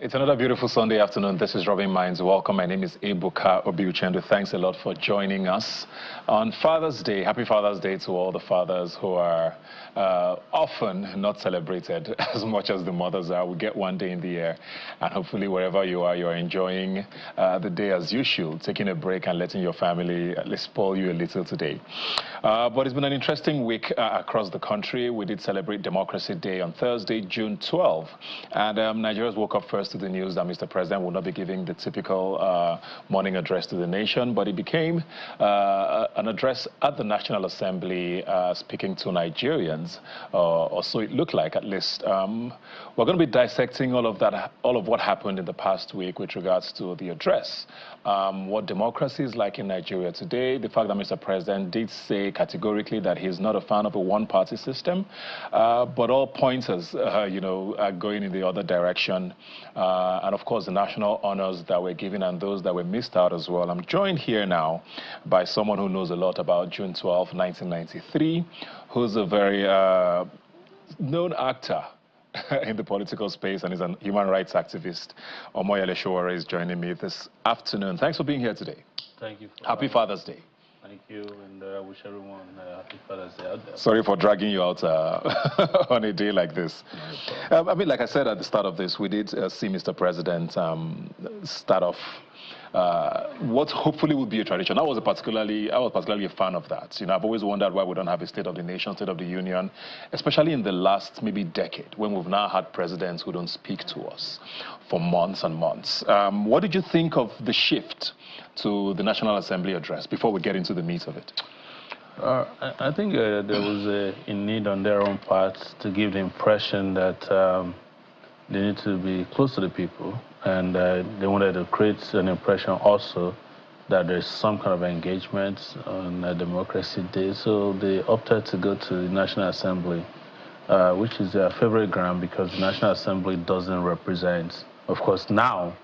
It's another beautiful Sunday afternoon. This is Rubbin Minds. Welcome. My name is Ebuka Obi-Uchendu. Thanks a lot for joining us on Father's Day. Happy Father's Day to all the fathers who are often not celebrated as much as the mothers are. We get one day in the year, and hopefully wherever you are enjoying the day as usual, taking a break and letting your family at least spoil you a little today. But it's been an interesting week across the country. We did celebrate Democracy Day on Thursday, June 12, and Nigerians woke up first to the news that Mr. President will not be giving the typical morning address to the nation, but it became an address at the National Assembly speaking to Nigerians, or so it looked like at least. We're going to be dissecting all of what happened in the past week with regards to the address, what democracy is like in Nigeria today, the fact that Mr. President did say categorically that he's not a fan of a one-party system, but all pointers, are going in the other direction. And of course, the national honors that were given and those that were missed out as well. I'm joined here now by someone who knows a lot about June 12, 1993, who's a very known actor in the political space and is a human rights activist. Omoyele Sowore is joining me this afternoon. Thanks for being here today. Thank you. Happy Father's Day. Thank you, and I wish everyone happy Father's Day out there. Sorry for dragging you out on a day like this. I mean, like I said at the start of this, we did see Mr. President start off what hopefully will be a tradition. I was particularly a fan of that. I've always wondered why we don't have a State of the Nation, State of the Union, especially in the last maybe decade, when we've now had presidents who don't speak to us for months and months. What did you think of the shift to the National Assembly address before we get into the meat of it? I think there was a need on their own part to give the impression that they need to be close to the people, and they wanted to create an impression also that there's some kind of engagement on Democracy Day. So they opted to go to the National Assembly, which is their favorite ground because the National Assembly doesn't represent, of course, now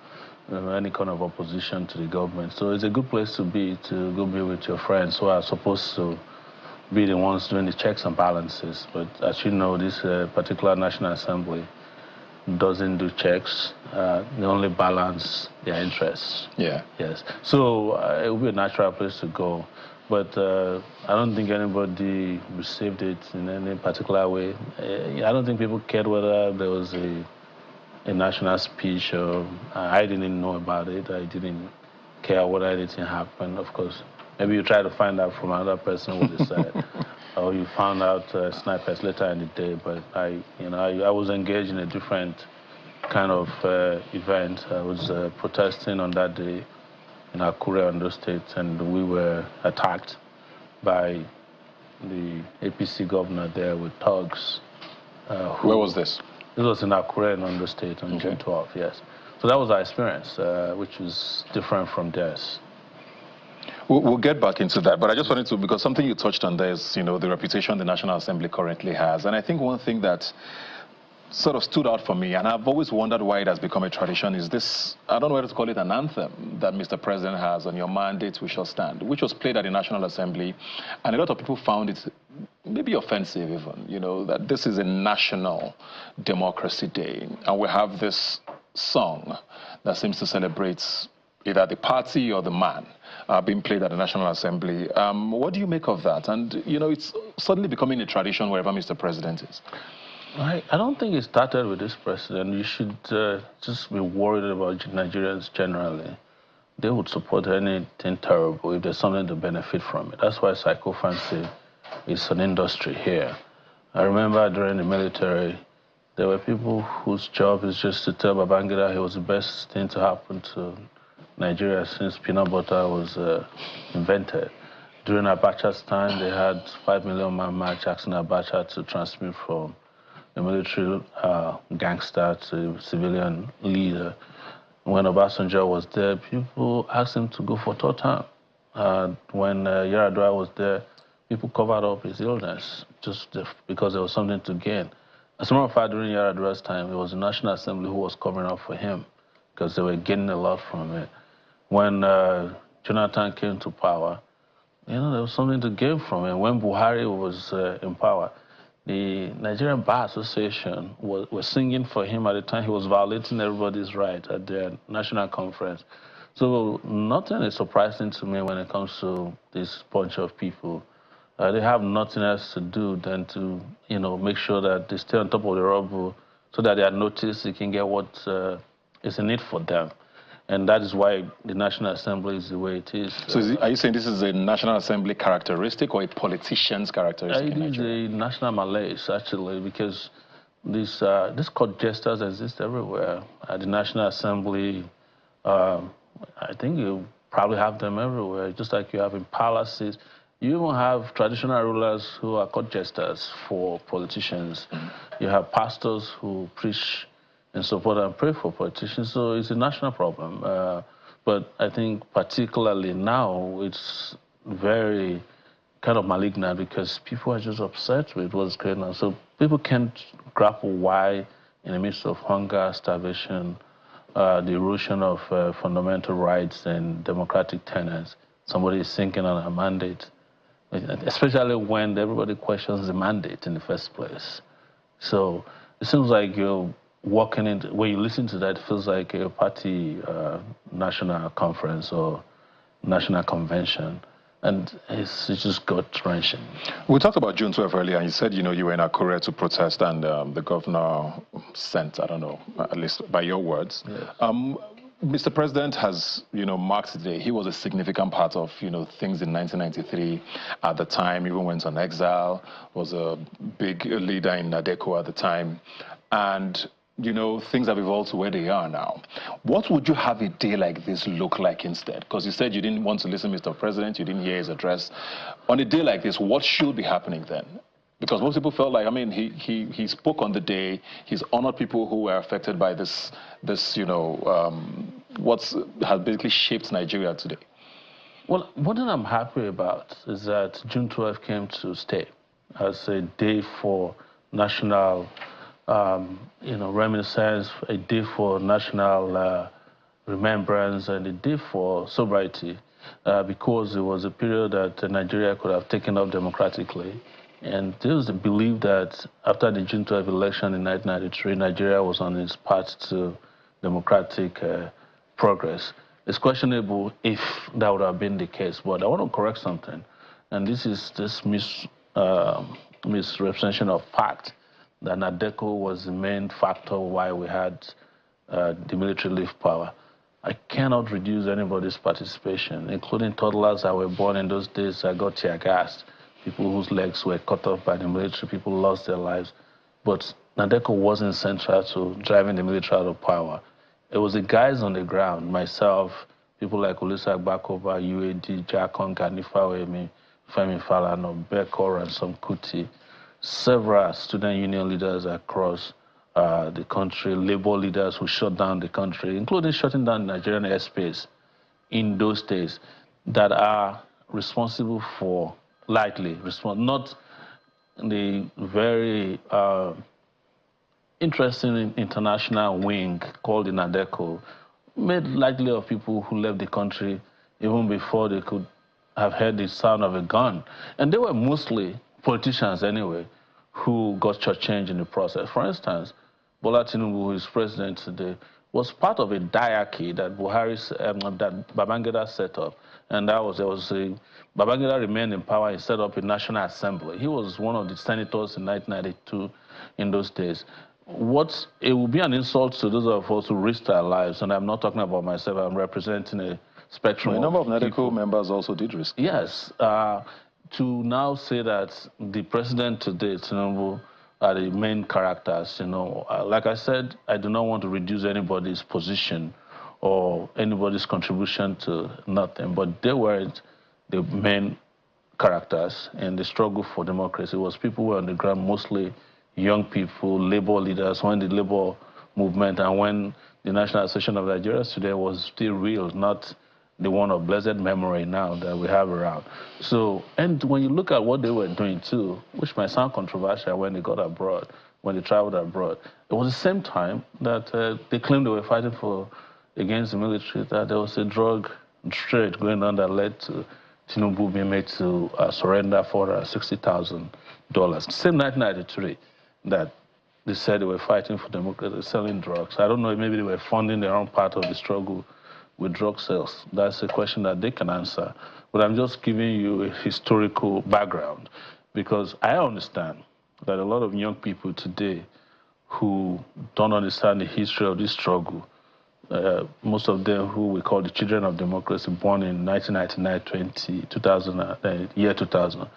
any kind of opposition to the government. So it's a good place to go be with your friends who are supposed to be the ones doing the checks and balances. But as you know, this particular National Assembly doesn't do checks. They only balance their interests. Yeah. Yes. So it would be a natural place to go. But I don't think anybody received it in any particular way. I don't think people cared whether there was a national speech, or I didn't know about it. I didn't care whether anything happened. Of course, maybe you try to find out from another person what they said, or you found out snipers later in the day. But I was engaged in a different kind of event. I was protesting on that day in Akure, Ondo State, and we were attacked by the APC governor there with thugs. Where was this? This was in Akure in Ondo State on June 12th, yes. So that was our experience, which was different from theirs. We'll get back into that, but I just wanted to, because something you touched on there is, the reputation the National Assembly currently has. And I think one thing that sort of stood out for me, and I've always wondered why it has become a tradition, is this, I don't know whether to call it an anthem, that Mr. President has, "On your mandate we shall stand," which was played at the National Assembly. And a lot of people found it maybe offensive even, that this is a National Democracy Day. And we have this song that seems to celebrate either the party or the man being played at the National Assembly. What do you make of that? And, it's suddenly becoming a tradition wherever Mr. President is. I don't think it started with this president. You should just be worried about Nigerians generally. They would support anything terrible if there's something to benefit from it. That's why psychophancy is an industry here. I remember during the military, there were people whose job is just to tell Babangida he was the best thing to happen to Nigeria since peanut butter was invented. During Abacha's time, they had 5 million man march asking Abacha to transmit from a military gangster to civilian leader. When Obasanjo was there, people asked him to go for third term. When Yar'Adua was there, people covered up his illness just because there was something to gain. As a matter of fact, during Yar'Adua's time, it was the National Assembly who was covering up for him because they were gaining a lot from it. When Jonathan came to power, there was something to gain from it. When Buhari was in power, the Nigerian Bar Association was singing for him at the time he was violating everybody's right at their national conference. So nothing is surprising to me when it comes to this bunch of people. They have nothing else to do than to, make sure that they stay on top of the rubble so that they are noticed, they can get what is in it for them. And that is why the National Assembly is the way it is. So are you saying this is a National Assembly characteristic or a politician's characteristic in Nigeria? It is a national malaise, actually, because these court jesters exist everywhere. At the National Assembly, I think you probably have them everywhere, just like you have in palaces. You even have traditional rulers who are court jesters for politicians. You have pastors who preach and support and pray for politicians. So it's a national problem. But I think particularly now it's very kind of malignant because people are just upset with what's going on. So people can't grapple why in the midst of hunger, starvation, the erosion of fundamental rights and democratic tenets, somebody is sinking on a mandate, especially when everybody questions the mandate in the first place. So it seems like you're walking into, when you listen to that, it feels like a party national conference or national convention. And it's just gut-wrenching. We talked about June 12 earlier, and you said, you were in Akure to protest, and the governor sent, I don't know, at least by your words. Yes. Mr. President has, marked today. He was a significant part of, things in 1993 at the time. Even went on exile, was a big leader in Nadeko at the time. And things have evolved to where they are now. What would you have a day like this look like instead? Because you said you didn't want to listen to Mr. President, you didn't hear his address. On a day like this, what should be happening then? Because most people felt like, he spoke on the day, he's honored people who were affected by this what has basically shaped Nigeria today. Well, one thing I'm happy about is that June 12 came to stay as a day for national reminiscence, a day for national remembrance, and a day for sobriety, because it was a period that Nigeria could have taken up democratically. And there was the belief that after the June 12 election in 1993, Nigeria was on its path to democratic progress. It's questionable if that would have been the case, but I want to correct something. And this is this misrepresentation of fact, that Nadeko was the main factor why we had the military leave power. I cannot reduce anybody's participation, including toddlers that were born in those days that got tear-gassed, people whose legs were cut off by the military, people lost their lives. But Nadeko wasn't central to driving the military out of power. It was the guys on the ground, myself, people like Olisa Agbakova, UAD, Jakon, Ganifa Wemi, Femi Falana, Bekor, and some Kuti, several student union leaders across the country, labor leaders who shut down the country, including shutting down Nigerian airspace in those days, that are responsible for, not the very interesting international wing called the Nadeko, made likely of people who left the country even before they could have heard the sound of a gun. And they were mostly politicians anyway, who got shortchanged in the process. For instance, Bola Tinubu, who is president today, was part of a diarchy that that Babangida set up. And Babangida remained in power and set up a National Assembly. He was one of the senators in 1992 in those days. It would be an insult to those of us who risked our lives, and I'm not talking about myself, I'm representing a spectrum. A number of Nadeko members also did risk. Yes. To now say that the president today, Tinubu, are the main characters, like I said, I do not want to reduce anybody's position or anybody's contribution to nothing, but they weren't the main characters in the struggle for democracy. It was people who were on the ground, mostly young people, labor leaders, when the labor movement and when the National Association of Nigerians today was still real, not the one of blessed memory now that we have around. So, and when you look at what they were doing too, which might sound controversial when they got abroad, when they traveled abroad, it was the same time that they claimed they were fighting against the military, that there was a drug trade going on that led to Tinubu being made to surrender for $60,000. Same 1993 that they said they were fighting for democracy, selling drugs. I don't know, maybe they were funding their own part of the struggle with drug sales. That's a question that they can answer. But I'm just giving you a historical background because I understand that a lot of young people today who don't understand the history of this struggle, most of them who we call the children of democracy, born in 1999, 2000,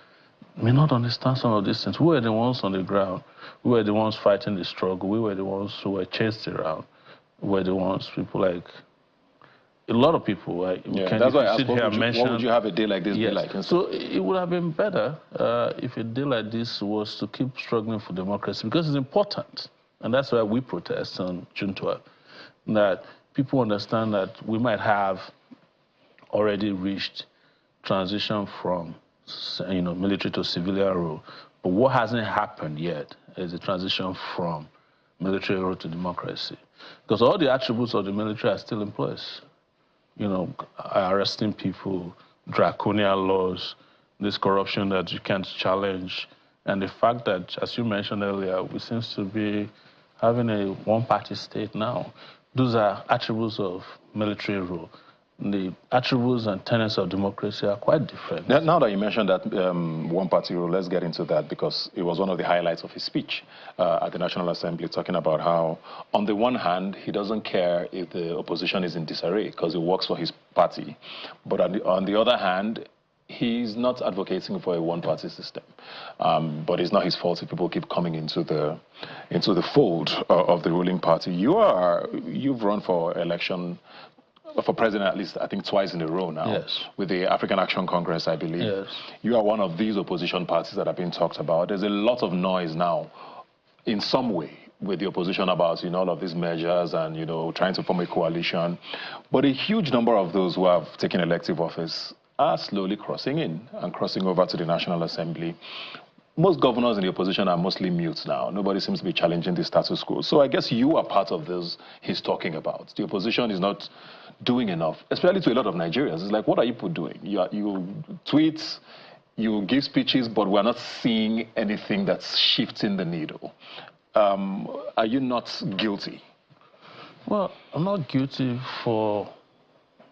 may not understand some of these things. We were the ones on the ground. We were the ones fighting the struggle. We were the ones who were chased around. We were the ones, people like, a lot of people. That's why I asked, what would you have a day like this be like? So it would have been better if a day like this was to keep struggling for democracy because it's important. And that's why we protest on June 12th, that people understand that we might have already reached transition from military to civilian rule. But what hasn't happened yet is the transition from military rule to democracy. Because all the attributes of the military are still in place. Arresting people, draconian laws, this corruption that you can't challenge, and the fact that, as you mentioned earlier, we seem to be having a one-party state now. Those are attributes of military rule. The attributes and tenets of democracy are quite different. Now that you mentioned that one-party rule, let's get into that because it was one of the highlights of his speech at the National Assembly, talking about how, on the one hand, he doesn't care if the opposition is in disarray because he works for his party. But on the other hand, he's not advocating for a one-party system. But it's not his fault if people keep coming into the fold of the ruling party. You've run for election for president at least, I think, twice in a row now. Yes. With the African Action Congress, I believe. Yes. You are one of these opposition parties that have been talked about. There's a lot of noise now, in some way, with the opposition about all of these measures and trying to form a coalition. But a huge number of those who have taken elective office are slowly crossing in and crossing over to the National Assembly. Most governors in the opposition are mostly mute now. Nobody seems to be challenging the status quo. So I guess you are part of this he's talking about. The opposition is not doing enough, especially to a lot of Nigerians. It's like, what are you people doing? You tweet, you give speeches, but we're not seeing anything that's shifting the needle. Are you not guilty? Well, I'm not guilty for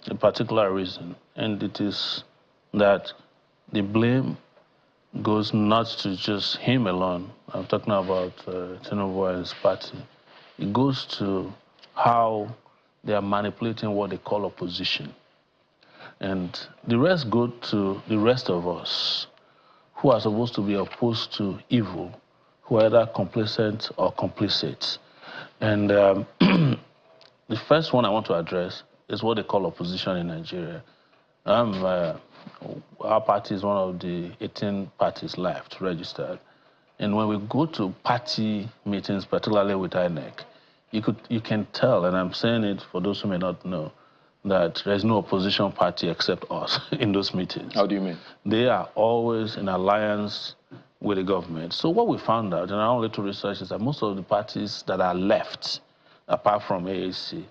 a particular reason, and it is that the blame goes not to just him alone. I'm talking about Tinubu and his party. It goes to how they are manipulating what they call opposition. And the rest go to the rest of us who are supposed to be opposed to evil, who are either complacent or complicit. And the first one I want to address is what they call opposition in Nigeria. Our party is one of the 18 parties left registered. And when we go to party meetings, particularly with INEC, you can tell, and I'm saying it for those who may not know, that there's no opposition party except us in those meetings. How do you mean? They are always in alliance with the government. So what we found out in our own little research is that most of the parties that are left, apart from AAC,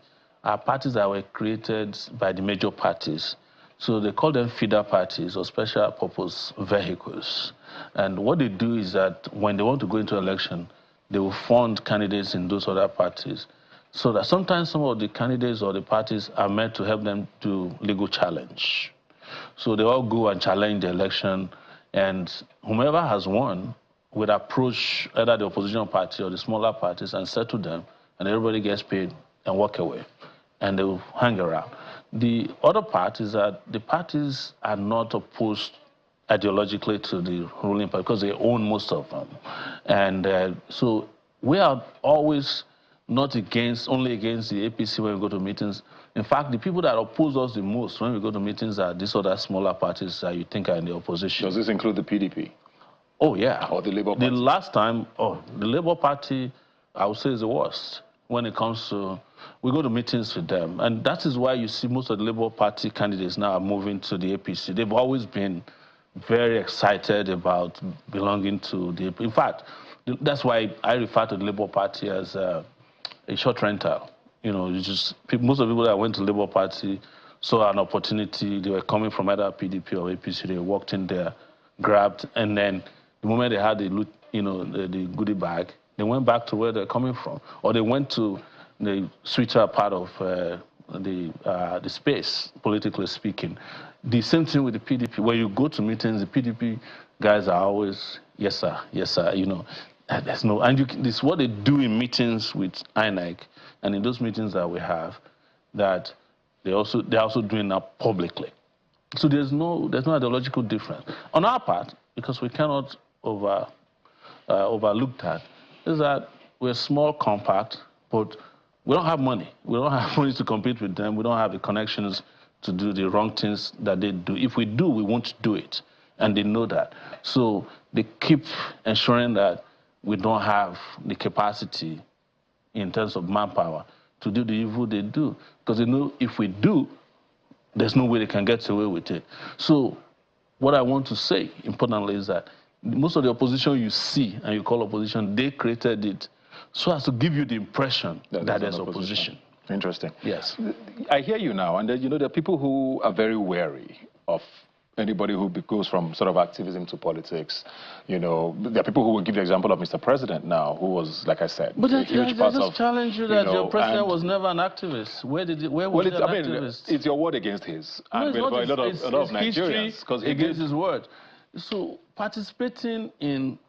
are parties that were created by the major parties. So they call them feeder parties or special purpose vehicles. And what they do is that when they want to go into election, they will fund candidates in those other parties. So that sometimes some of the candidates or the parties are meant to help them do legal challenge. So they all go and challenge the election, and whomever has won would approach either the opposition party or the smaller parties and settle them, and everybody gets paid and walk away, and they will hang around. The other part is that the parties are not opposed ideologically to the ruling party because they own most of them. And so we are always not only against the APC when we go to meetings. In fact, the people that oppose us the most when we go to meetings are these other smaller parties that you think are in the opposition. Does this include the PDP? Oh, yeah. Or the Labour Party? The last time, the Labour Party, I would say, is the worst when it comes to, we go to meetings with them. And that is why you see most of the Labour Party candidates now are moving to the APC. They've always been very excited about belonging to the APC. In fact, that's why I refer to the Labour Party as a short rental. Most of the people that went to the Labour Party saw an opportunity. They were coming from either PDP or APC. They walked in there, grabbed, and then the moment they had the loot, the goodie bag, they went back to where they're coming from, or they went to the switcher part of the space, politically speaking. The same thing with the PDP. When you go to meetings, the PDP guys are always, yes sir, there's no, and this is what they do in meetings with INEC, and in those meetings that we have, that they're also doing that publicly. So there's no ideological difference on our part, because we cannot overlook that. Is that we're small, compact, but we don't have money. We don't have money to compete with them. We don't have the connections to do the wrong things that they do. If we do, we won't do it, and they know that. So they keep ensuring that we don't have the capacity in terms of manpower to do the evil they do, because they know if we do, there's no way they can get away with it. So what I want to say, importantly, is that most of the opposition you see and you call opposition, they created it so as to give you the impression that there's opposition. Interesting. Yes. I hear you now, and there are people who are very wary of anybody who goes from sort of activism to politics. There are people who will give the example of Mr. President now, who was, like I said, but a huge part of... challenge you that your president was never an activist. Where was he an activist? It's your word against his. No, and it's not. A lot of Nigerians. Because against his word. So participating in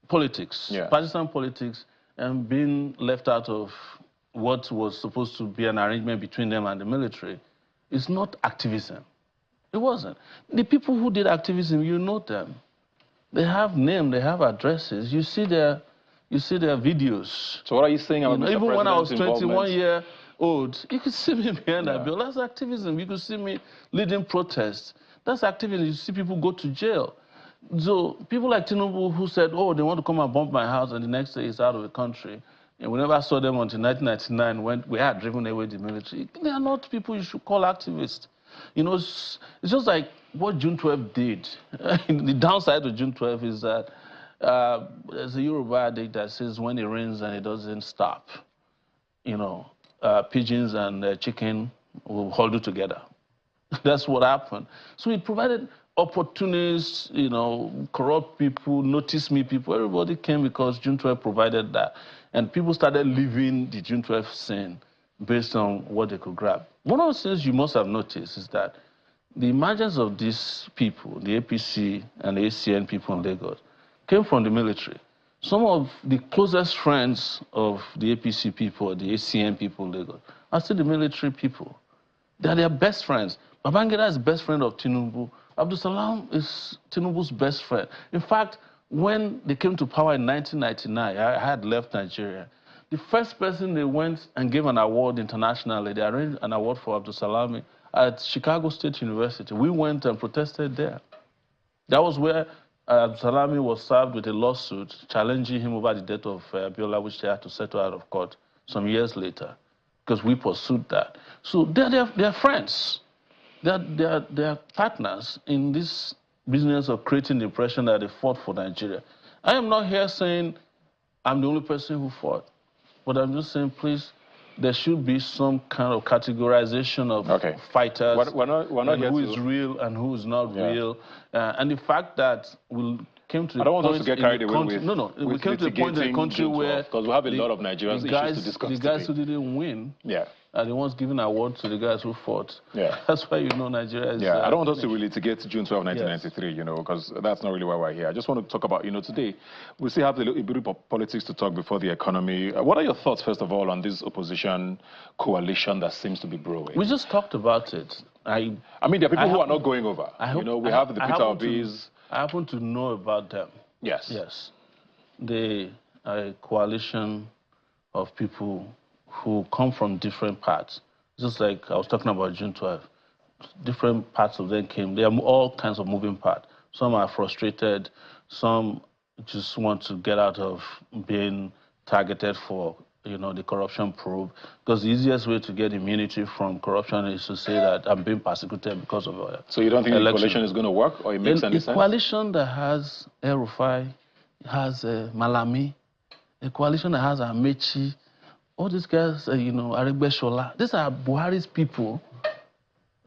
politics, partisan politics, and being left out of what was supposed to be an arrangement between them and the military is not activism. It wasn't. The people who did activism, you know them. They have names, they have addresses. You see their videos. So what are you saying about Mr. Even President's when I was 21 involvement? years old, you could see me behind that bill. That's activism. You could see me leading protests. That's activism. You see people go to jail. So people like Tinubu who said, oh, they want to come and bomb my house, and the next day he's out of the country. And we never saw them until 1999 when we had driven away the military. They are not people you should call activists. It's just like what June 12 did. The downside of June 12 is that there's a Yoruba adage that says when it rains and it doesn't stop, pigeons and chicken will huddle together. That's what happened. So it provided opportunists, corrupt people, notice me people. Everybody came because June 12 provided that. And people started living the June 12 scene based on what they could grab. One of the things you must have noticed is that the emergence of these people, the APC and the ACN people in Lagos, came from the military. Some of the closest friends of the APC people, the ACN people in Lagos, are still the military people. They are their best friends. Babangida is the best friend of Tinubu. Abdul Salam is Tinubu's best friend. In fact, when they came to power in 1999, I had left Nigeria. The first person they went and gave an award internationally, they arranged an award for Abdul Salami at Chicago State University. We went and protested there. That was where Abdul Salami was served with a lawsuit challenging him over the death of Abiola, which they had to settle out of court some years later, because we pursued that. So they're friends. They're partners in this business of creating the impression that they fought for Nigeria. I am not here saying I'm the only person who fought, but I'm just saying, please, there should be some kind of categorization of fighters, we're not and who is real and who is not real. And the fact that we came to the point... I don't want us to get carried away with... No, we came to the point in the country where... Because we have a lot of Nigerians issues to discuss the guys who didn't win are the ones giving awards to the guys who fought. That's why Nigeria is... I don't want us to really to get to June 12, 1993, because that's not really why we're here. I just want to talk about, today, we still have a little bit of politics to talk before the economy. What are your thoughts, first of all, on this opposition coalition that seems to be brewing? We just talked about it. I mean, there are people who are not going over. We have the Peter Obi's... I happen to know about them. Yes. They are a coalition of people who come from different parts. Just like I was talking about June 12. Different parts of them came. They are all kinds of moving parts. Some are frustrated. Some just want to get out of being targeted for, the corruption probe. Because the easiest way to get immunity from corruption is to say that I'm being persecuted because of So you don't think the coalition is going to work, or it makes any sense? A coalition that has El-Rufai, has Malami, a coalition that has Amechi, all these guys, Aregbe Shola, these are Buhari's people.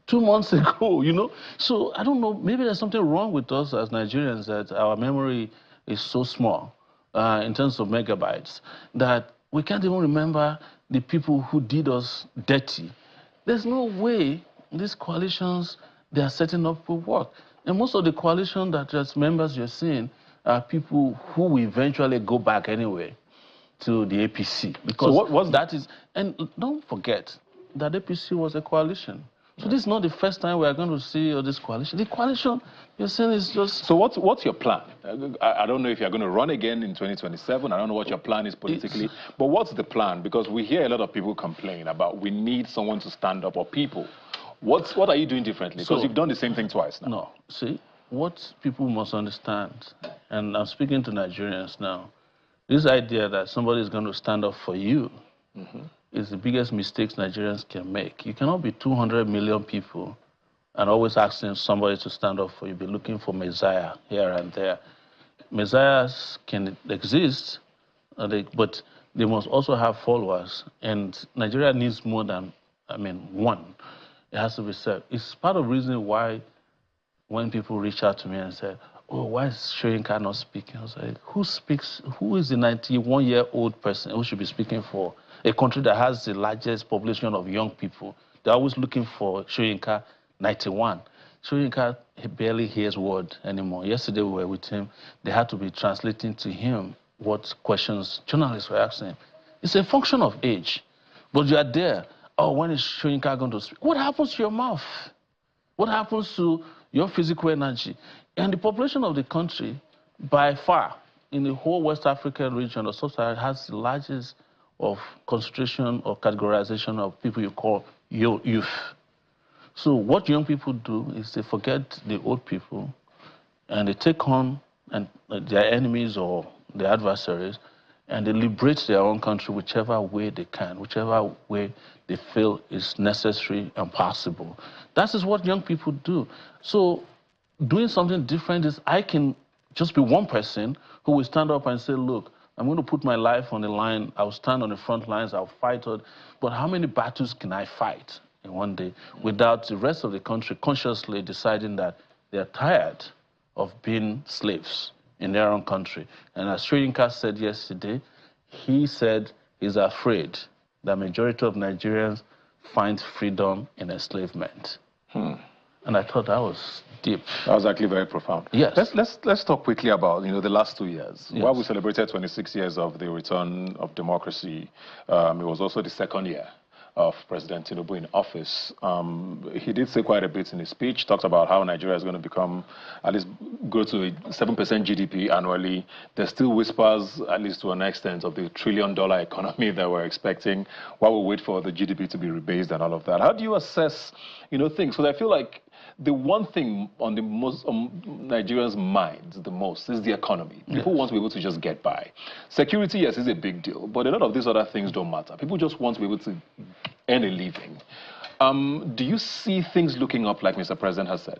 2 months ago, you know? So I don't know, maybe there's something wrong with us as Nigerians that our memory is so small in terms of megabytes that we can't even remember the people who did us dirty. There's no way these coalitions they are setting up will work. And most of the coalition that as members you're seeing are people who will eventually go back anyway to the APC. Because so what's that is, and don't forget that APC was a coalition. So this is not the first time we are going to see this coalition. The coalition, you're saying, is just... So what's your plan? I don't know if you're going to run again in 2027. I don't know what your plan is politically. But what's the plan? Because we hear a lot of people complain about we need someone to stand up, or people. What are you doing differently? Because you've done the same thing twice now. No. See, what people must understand, and I'm speaking to Nigerians now, this idea that somebody is going to stand up for you is the biggest mistakes Nigerians can make. You cannot be 200 million people and always asking somebody to stand up for you, be looking for Messiah here and there. Messiahs can exist, but they must also have followers. And Nigeria needs more than, one. It has to be said. It's part of the reason why when people reach out to me and say, oh, why is Soyinka not speaking? I was like, who speaks? Who is the 91-year-old person who should be speaking for a country that has the largest population of young people? They're always looking for Soyinka 91. Soyinka barely hears word anymore. Yesterday we were with him. They had to be translating to him what questions journalists were asking him. It's a function of age. But you are there. Oh, when is Soyinka going to speak? What happens to your mouth? What happens to your physical energy? And the population of the country, by far, in the whole West African region or sub-Saharan, has the largest of concentration or categorization of people you call youth. So what young people do is they forget the old people and they take on their enemies or their adversaries and they liberate their own country whichever way they can, whichever way they feel is necessary and possible. That is what young people do. So doing something different is I can just be one person who will stand up and say, look, I'm going to put my life on the line. I'll stand on the front lines. I'll fight it. But how many battles can I fight in one day without the rest of the country consciously deciding that they're tired of being slaves in their own country? And as Soyinka said yesterday, he said he's afraid the majority of Nigerians find freedom in enslavement. And I thought that was deep. That was actually very profound. Yes. Let's talk quickly about the last 2 years. Yes. While we celebrated 26 years of the return of democracy, it was also the second year of President Tinubu in office. He did say quite a bit in his speech, talked about how Nigeria is going to become, at least go to a 7% GDP annually. There's still whispers, at least to an extent, of the $1 trillion economy that we're expecting while we wait for the GDP to be rebased and all of that. How do you assess, things? Because I feel like the one thing on the most Nigerians' minds the most is the economy. People want to be able to just get by. Security, yes, is a big deal, but a lot of these other things don't matter. People just want to be able to earn a living. Do you see things looking up like Mr. President has said?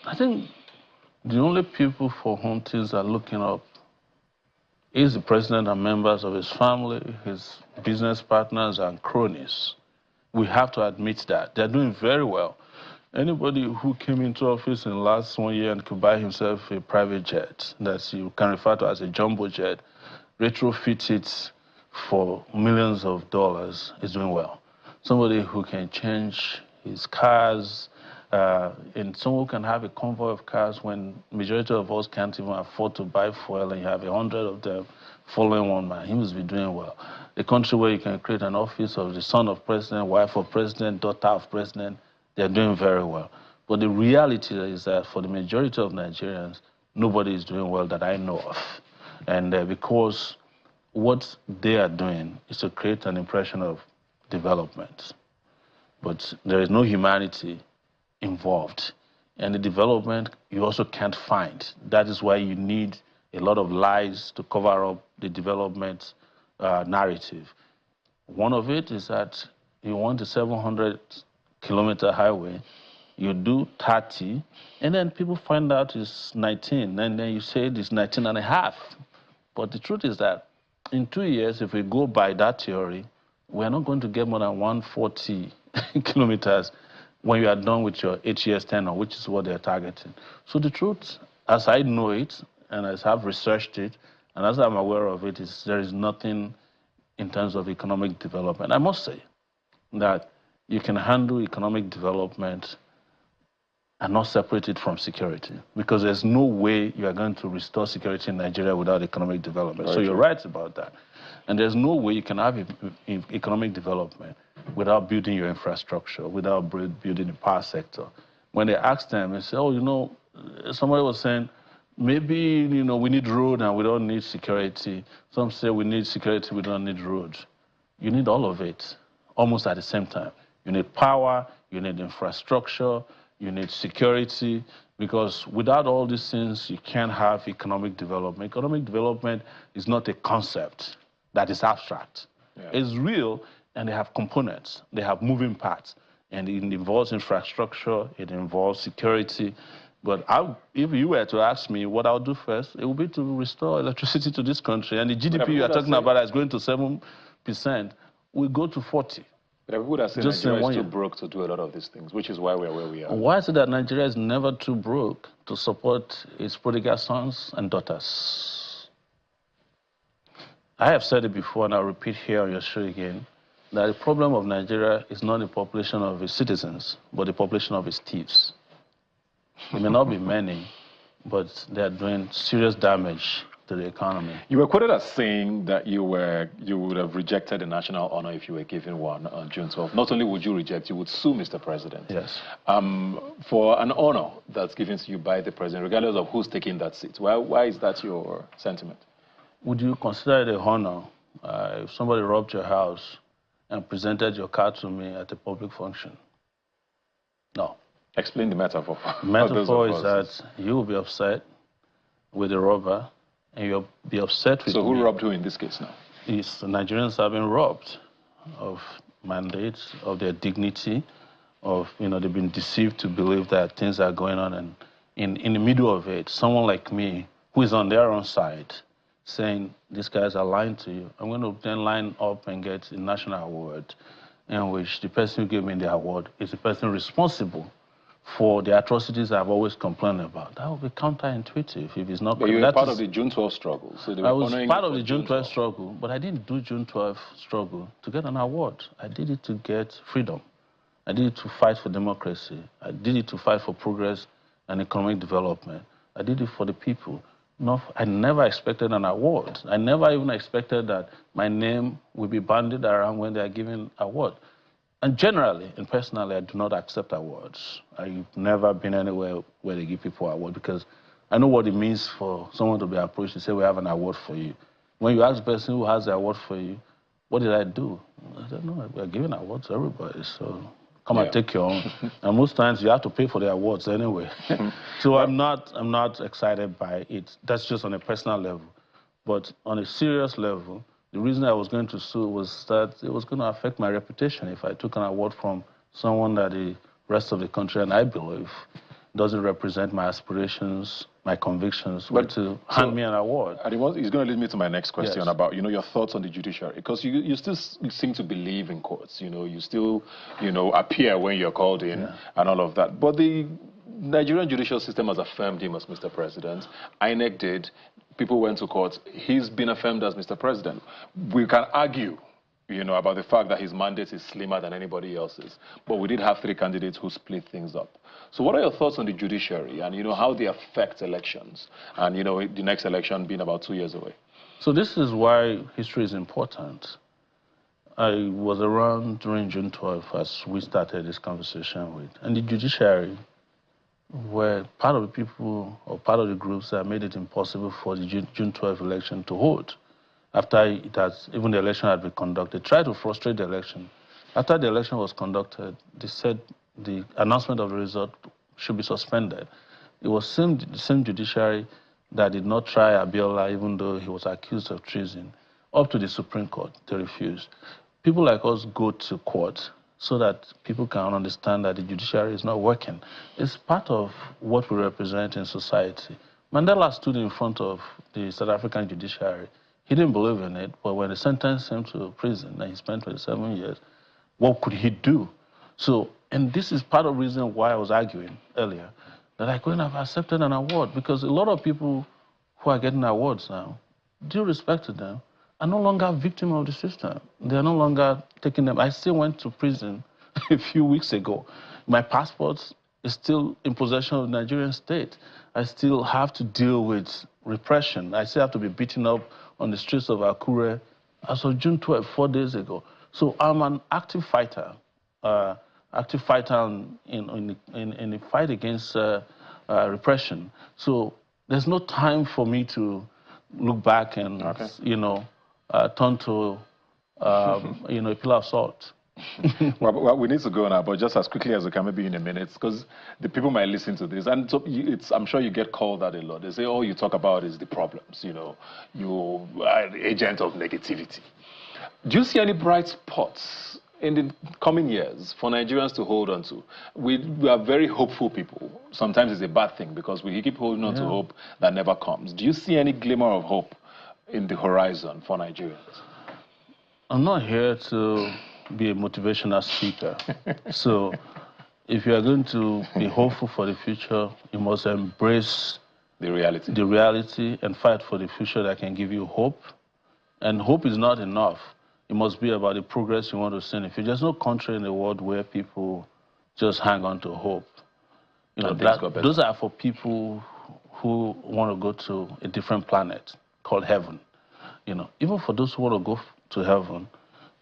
I think the only people for whom things are looking up is the president and members of his family, his business partners and cronies. We have to admit that. They're doing very well. Anybody who came into office in the last 1 year and could buy himself a private jet that you can refer to as a jumbo jet, retrofit it for millions of dollars is doing well. Somebody who can change his cars, and someone who can have a convoy of cars when majority of us can't even afford to buy fuel and you have 100 of them following one man, he must be doing well. A country where you can create an office of the son of president, wife of president, daughter of president, they're doing very well. But the reality is that for the majority of Nigerians, nobody is doing well that I know of. And because what they are doing is to create an impression of development. But there is no humanity involved. And the development you also can't find. That is why you need a lot of lies to cover up the development narrative. One of it is that you want a 700-kilometer highway, you do 30, and then people find out it's 19, and then you say it's 19 and a half. But the truth is that in 2 years, if we go by that theory, we're not going to get more than 140 kilometers when you are done with your 8 years tenure, which is what they're targeting. So the truth, as I know it, and as I've researched it, and as I'm aware of it, is there is nothing in terms of economic development. I must say that you can handle economic development and not separate it from security, because there's no way you are going to restore security in Nigeria without economic development. So you're right about that. And there's no way you can have economic development without building your infrastructure, without building the power sector. When they ask them, they say, oh, you know, somebody was saying, maybe, you know, we need road and we don't need security. Some say we need security, we don't need roads. You need all of it, almost at the same time. You need power, you need infrastructure, you need security, because without all these things, you can't have economic development. Economic development is not a concept that is abstract. Yeah. It's real, and they have components. They have moving parts, and it involves infrastructure, it involves security. But if you were to ask me what I'll do first, it would be to restore electricity to this country. And the GDP you are talking about is going to 7%. We go to 40%. But people that say Nigeria is too broke to do a lot of these things, which is why we're where we are. Why is it that Nigeria is never too broke to support its prodigal sons and daughters? I have said it before, and I'll repeat here on your show again, that the problem of Nigeria is not the population of its citizens, but the population of its thieves. It may not be many, but they are doing serious damage to the economy. You were quoted as saying that you would have rejected a national honor if you were given one on June 12th. Not only would you reject, you would sue Mr. President. Yes. For an honor that's given to you by the president, regardless of who's taking that seat. Why is that your sentiment? Would you consider it a honor if somebody robbed your house and presented your car to me at a public function? No. Explain the metaphor. The metaphor is that you will be upset with the robber, and you'll be upset with me. So who robbed who in this case now? It's the Nigerians have been robbed of mandates, of their dignity, of, you know, they've been deceived to believe that things are going on, and in the middle of it, someone like me, who is on their own side, saying, these guys are lying to you, I'm going to then line up and get a national award, in which the person who gave me the award is the person responsible for the atrocities I've always complained about. That would be counterintuitive if it's not. But you were part of the June 12 struggle. So I was part of the June 12 struggle, but I didn't do June 12 struggle to get an award. I did it to get freedom. I did it to fight for democracy. I did it to fight for progress and economic development. I did it for the people. I never expected an award. I never even expected that my name would be bandied around when they are giving award. And generally and personally, I do not accept awards. I've never been anywhere where they give people awards, because I know what it means for someone to be approached and say, we have an award for you. When you ask the person who has the award for you, what did I do? I don't know. We're giving awards to everybody, so come and take your own. And most times you have to pay for the awards anyway. So I'm not excited by it. That's just on a personal level. But on a serious level, the reason I was going to sue was that it was going to affect my reputation if I took an award from someone that the rest of the country, and I believe, doesn't represent my aspirations, my convictions, but to hand me an award. And it's going to lead me to my next question about, you know, your thoughts on the judiciary, because you still seem to believe in courts. You know, you still, you know, appear when you're called in and all of that. But the Nigerian judicial system has affirmed him as Mr. President. INEC did. People went to court. He's been affirmed as Mr. President. We can argue, you know, about the fact that his mandate is slimmer than anybody else's. But we did have 3 candidates who split things up. So what are your thoughts on the judiciary and, you know, how they affect elections? And, you know, the next election being about 2 years away. So this is why history is important. I was around during June 12th as we started this conversation with. And the judiciary were part of the people or part of the groups that made it impossible for the June 12 election to hold. After even the election had been conducted, tried to frustrate the election. After the election was conducted, they said the announcement of the result should be suspended. It was the same judiciary that did not try Abiola, even though he was accused of treason, up to the Supreme Court. They refused. People like us go to court so that people can understand that the judiciary is not working. It's part of what we represent in society. Mandela stood in front of the South African judiciary. He didn't believe in it, but when they sentenced him to prison and he spent 27 years, what could he do? So And this is part of the reason why I was arguing earlier that I couldn't have accepted an award, because a lot of people who are getting awards now, due respect to them, are no longer victim of the system. They are no longer taking them. I still went to prison a few weeks ago. My passport is still in possession of the Nigerian state. I still have to deal with repression. I still have to be beaten up on the streets of Akure as of June 12, 4 days ago. So I'm an active fighter in the fight against repression. So there's no time for me to look back and, turn to, a pillar of salt. Well, we need to go now, but just as quickly as we can, maybe in a minute, because the people might listen to this, and so I'm sure you get called that a lot. They say all you talk about is the problems, you are an agent of negativity. Do you see any bright spots in the coming years for Nigerians to hold on to? We are very hopeful people. Sometimes it's a bad thing because we keep holding on to hope that never comes. Do you see any glimmer of hope in the horizon for Nigerians? I'm not here to be a motivational speaker. So if you are going to be hopeful for the future, you must embrace the reality and fight for the future that can give you hope. And hope is not enough. It must be about the progress you want to see in the future. There's no country in the world where people just hang on to hope. Those are for people who want to go to a different planet called heaven. Even for those who want to go to heaven,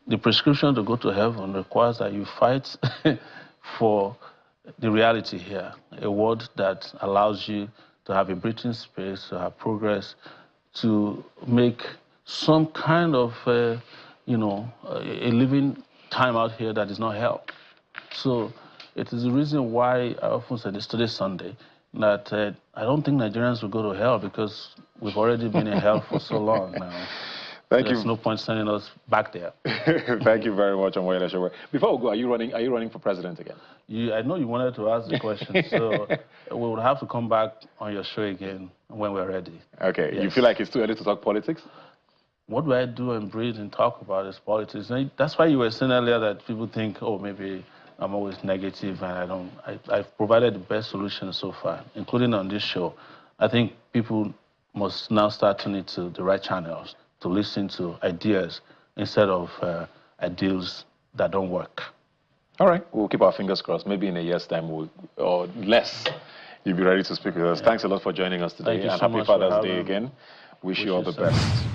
the prescription to go to heaven requires that you fight for the reality here, a world that allows you to have a breathing space, to have progress, to make some kind of, a living time out here that is not hell. So it is the reason why I often say this, today's Sunday, that I don't think Nigerians will go to hell because we've already been in hell for so long now. There's no point sending us back there. Thank you very much, Omoyele Sowore. Before we go, are you running for president again? I know you wanted to ask the question, so we will have to come back on your show again when we're ready. Okay. Yes. You feel like it's too early to talk politics? What do I do and breathe and talk about is politics. And that's why you were saying earlier that people think, oh, maybe I'm always negative and I've provided the best solutions so far, including on this show. I think people must now start tuning to the right channels to listen to ideas instead of ideals that don't work. All right. We'll keep our fingers crossed. Maybe in a year's time or less, you'll be ready to speak with us. Yeah. Thanks a lot for joining us today. Thank you and so happy much Father's Day again. Wish you all the best.